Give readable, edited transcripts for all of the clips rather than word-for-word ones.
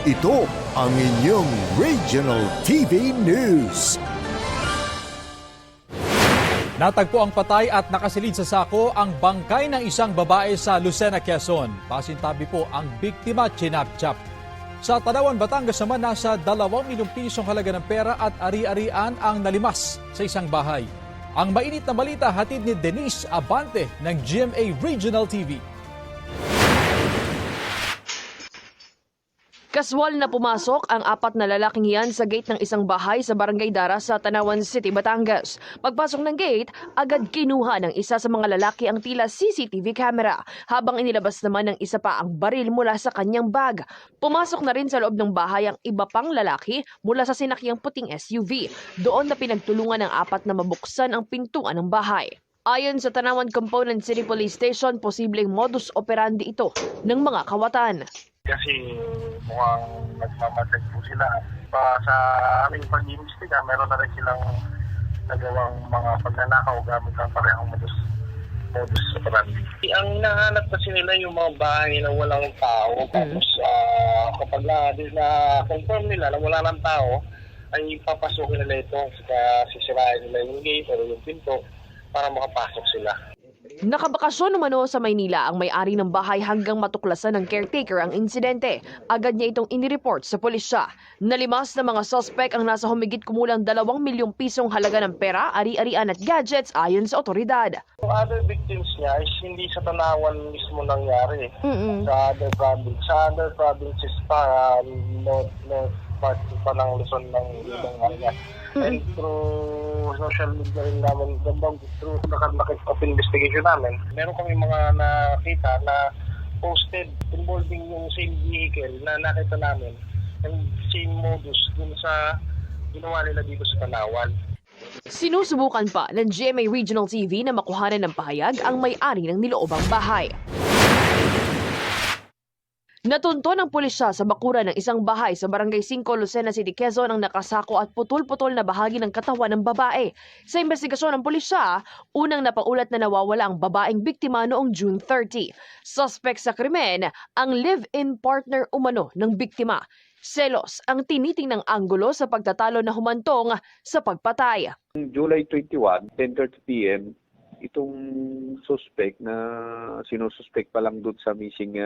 Ito ang inyong Regional TV News. Natagpo ang patay at nakasilid sa sako ang bangkay ng isang babae sa Lucena, Quezon. Pasintabi po ang biktima chinapchap. Sa Tanawan, Batangas naman nasa 2 milyong pisong halaga ng pera at ari-arian ang nalimas sa isang bahay. Ang mainit na balita hatid ni Denise Abante ng GMA Regional TV. Kaswal na pumasok ang 4 na lalaking yan sa gate ng isang bahay sa Barangay Dara sa Tanawan City, Batangas. Pagpasok ng gate, agad kinuha ng isa sa mga lalaki ang tila CCTV camera, habang inilabas naman ng isa pa ang baril mula sa kanyang bag. Pumasok na rin sa loob ng bahay ang iba pang lalaki mula sa sinakyang puting SUV. Doon na pinagtulungan ng 4 na mabuksan ang pintuan ng bahay. Ayon sa Tanawan Component City Police Station, posibleng modus operandi ito ng mga kawatan. Kasi mukhang nagmamatag po sila. Sa aming pag-iimbestiga, meron na rin silang nagawang mga pagnanakaw gamit ang parehong modus operandi. Ang nahanap kasi nila yung mga bahay na walang tao. Tapos kapag na-confirm nila na wala ng tao, ay papasukin nila ito. Sisirain nila yung gate o yung pinto para makapasok sila. Nakabakasyon umano sa Maynila ang may-ari ng bahay hanggang matuklasan ng caretaker ang insidente. Agad niya itong inireport sa pulisya. Nalimas na mga suspect ang nasa humigit kumulang 2 milyong pisong halaga ng pera, ari-arian at gadgets ayon sa otoridad. Yung other victims niya is hindi sa Tanawan mismo nangyari. Sa other provinces pa, north part pa ng Luzon ng ibang area. And through social media rin namin, through nakakit of investigation namin, meron kami mga nakita na posted involving yung same vehicle na nakita namin and same modus dun sa ginawa nila dito sa Tanawan. Sinusubukan pa ng GMA Regional TV na makuhanan ng pahayag ang may-ari ng niloobang bahay. Natunto ng pulisya sa bakura ng isang bahay sa Barangay 5, Lucena City, Quezon ang nakasako at putol-putol na bahagi ng katawan ng babae. Sa investigasyon ng pulisya, unang napaulat na nawawala ang babaeng biktima noong June 30. Suspect sa krimen, ang live-in partner umano ng biktima. Selos ang tinitingnang anggulo sa pagtatalo na humantong sa pagpatay. July 21, 10:30 p.m., itong suspect na sinususpect pa lang doon sa missing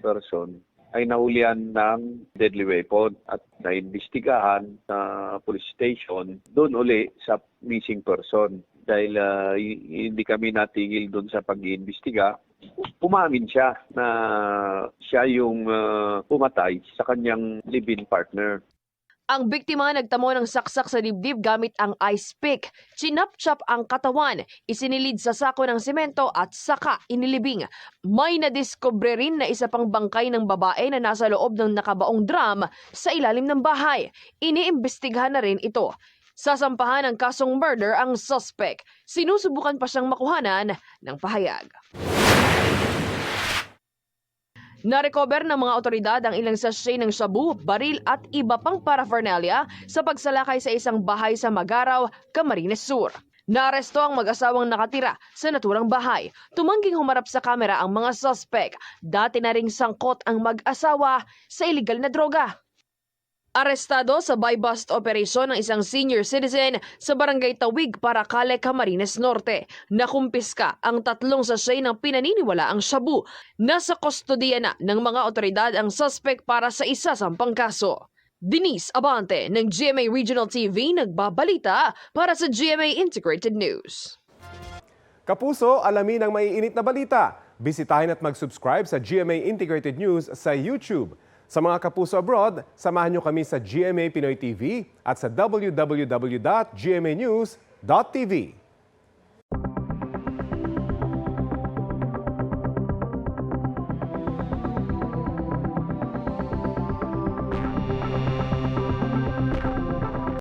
person ay nahulihan ng deadly weapon at naimbestigahan sa police station doon uli sa missing person. Dahil hindi kami natigil doon sa pag-iimbestiga, umamin siya na siya yung pumatay sa kanyang live-in partner. Ang biktima nagtamo ng saksak sa dibdib gamit ang ice pick. Chinapchap ang katawan, isinilid sa sako ng semento at saka inilibing. May nadiskubre rin na isa pang bangkay ng babae na nasa loob ng nakabaong drum sa ilalim ng bahay. Iniimbestigahan na rin ito. Sasampahan ng kasong murder ang suspect. Sinusubukan pa siyang makuhanan ng pahayag. Narecover ng mga otoridad ang ilang sachet ng shabu, baril at iba pang paraphernalia sa pagsalakay sa isang bahay sa Magaraw, Camarines Sur. Naaresto ang mag-asawang nakatira sa naturang bahay. Tumangging humarap sa kamera ang mga suspect. Dati na ring sangkot ang mag-asawa sa iligal na droga. Arestado sa buy-bust operation ng isang senior citizen sa Barangay Tawig, Paracale, Camarines Norte. Nakumpiska ang 3 sachet ng pinaniniwalaang shabu. Nasa kustodiya na ng mga otoridad ang suspect para sa isasampang kaso. Denise Abante ng GMA Regional TV nagbabalita para sa GMA Integrated News. Kapuso, alamin ang maiinit na balita. Bisitahin at mag-subscribe sa GMA Integrated News sa YouTube. Sa mga kapuso abroad, samahan nyo kami sa GMA Pinoy TV at sa www.gmanews.tv.